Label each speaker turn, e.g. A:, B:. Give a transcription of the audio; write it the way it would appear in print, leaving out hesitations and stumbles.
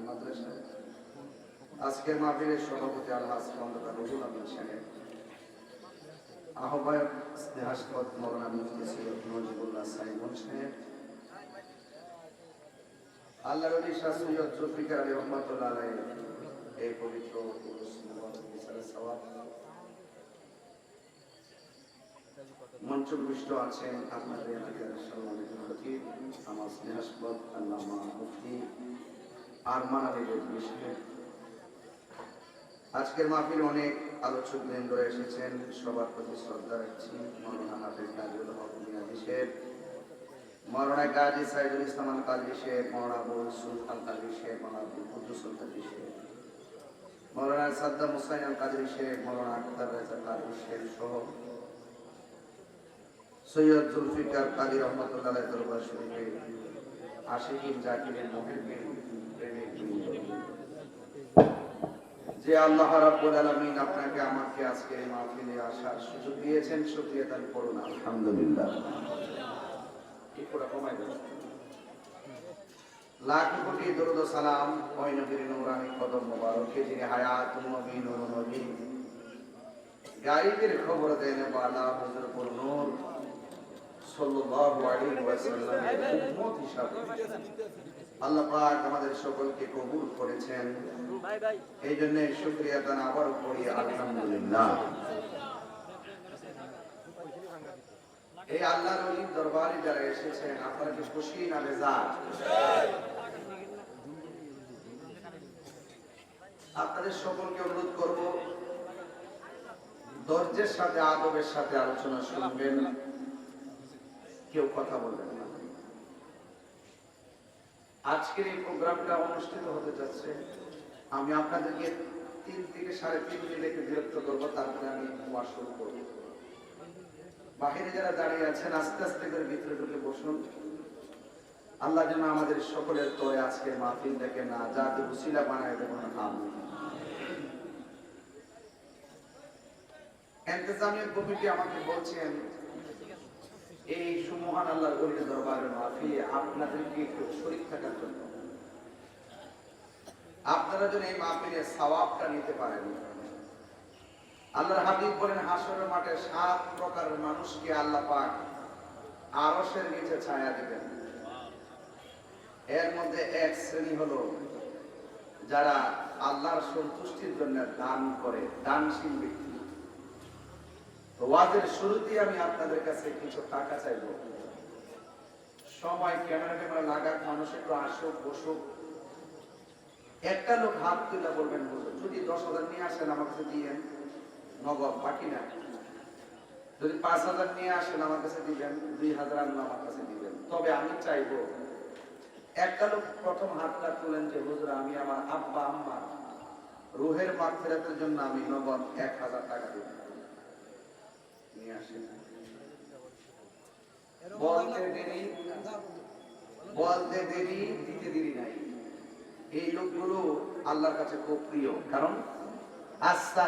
A: মাদ্রাসা। আজকের মাহফিলের সভাপতি আলহাজ খন্দকার রুহুল আমিন সাহেব, আহ্বায়ক স্নেহাস্পদ মৌলানা মুফতি সৈয়দ নজিবুল্লাহ সাইমন সাহেব, আল্লাহর ওলি শাহ সৈয়দ জুলফিকার আলী রহমাতুল্লাহ আলাইহি এই পবিত্র উরুস মুবারক বিচারে সওয়াব মঞ্চভূষ্ট আছেন আপনাদের এলাকার সম্মানিত খতিব আমার স্নেহাস্পদ আল্লামা মুফতি আরমান আলী রেজভী সাহেব। আজকের মাহফিলে অনেক আলোচক বৃন্দ এসেছেন, সবার প্রতি শ্রদ্ধা রাখছি। মৌলানা হাফেজ নাজিরুল হক মিয়াজি সাহেব, মৌলানা গাজী সাইদুল ইসলাম আল কাদরি সাহেব, মৌলানা আবুল সুলতান আল কাদরি সাহেব, মৌলানা আব্দুল কুদ্দুস আল কাদরি সাহেব, মৌলানা সাদ্দাম হুসাইন আল কাদরি সাহেব, মৌলানা আখতার রেজা কাদরি সাহেব সহ সৈয়দ জুলফিকার কাদী রহমাতুল্লাহ আলাইহি দরবার শরীফে আশিকিন জাকিরিন মুহিব্বিন প্রেমিক যে আল্লাহ রাব্বুল আলামিন আপনাকে আমাকে আজকে এই মাহফিলে আসার সুযোগ দিয়েছেন, শুকরিয়া দান করুন আলহামদুলিল্লাহ। কি পুরো কমাই দেন। লাখ কোটি দরুদ ও সালাম ওই নবীর নূরানি কদম মোবারকে যিনি হায়াতুন নবী নূর নবী গায়বের খবর দেন ওয়ালা হুজুর পুর নূর সাল্লাল্লাহু আলাইহি ওয়াসাল্লামের উম্মত হিসাবে আল্লাহ পাক আমাদের সকলকে কবুল করেছেন। এই জন্য শুকরিয়া দান আবারও করি আলহামদুলিল্লাহ। এই আল্লাহর ওলির দরবারে যারা এসেছেন আপনারা কি খুশি না বেজার? আপনাদের সকলকে অনুরোধ করব ধৈর্যের সাথে আদবের সাথে আলোচনা শুনবেন, কেউ কথা বলবেন না। আজকের এই প্রোগ্রামটা অনুষ্ঠিত হতে যাচ্ছে, আমি আপনাদেরকে 3 থেকে 3.5 মিনিট বিরক্ত করবো, তারপরে আমি ওয়াজ শুরু করব। বাহিরে যারা দাঁড়িয়ে আছেন আস্তে আস্তে করে ভিতরে ঢুকে বসুন। আল্লাহ যেন আমাদের সকলের তরে আজকের মাহফিলটাকে না জাতি উসিলা বানায় দেবেন। আমিন। ইন্তেজামিয়া কমিটি আমাকে বলছেন এই সুমহান আল্লাহর ওলির দরবারের মাহফিলে আপনাদেরকে একটু শরীক থাকার জন্য, আপনারা যেন এই মাহফিলের সওয়াবটা নিতে পারেন। আল্লাহর হাবিব বলেন হাসরের মাঠে 7 প্রকারের মানুষকে আল্লাহ পাক আরশের নিচে ছায়া দিবেন। এর মধ্যে এক শ্রেণী হলো যারা আল্লাহর সন্তুষ্টির জন্য দান করে, দানশীল ব্যক্তি। তো ওয়াজের শুরুতেই আমি আপনাদের কাছে কিছু টাকা চাইব। সময় ক্যামেরা লাগাক, মানুষ একটু আসুক বসুক। একটা লোক হাত তুলে বলবেন হুজুর যদি 10,000 নিয়ে আসেন আমার কাছে দিয়েন, নগদ বাকি না। যদি 5,000 নিয়ে আসেন আমার কাছে দিবেন, 2,000 আনলে আমার কাছে দিবেন। তবে আমি চাইবো একটা লোক প্রথম হাতটা তুলেন যে হুজুর আমি আমার আব্বা আম্মা রুহের মাগফিরাতের জন্য আমি নগদ 1,000 টাকা দিব। নিয়ে আসেন। বলতে দেরি দিতে দেরি নাই। এই লোকগুলো আল্লাহর কাছে খুব প্রিয়, কারণ আস্থা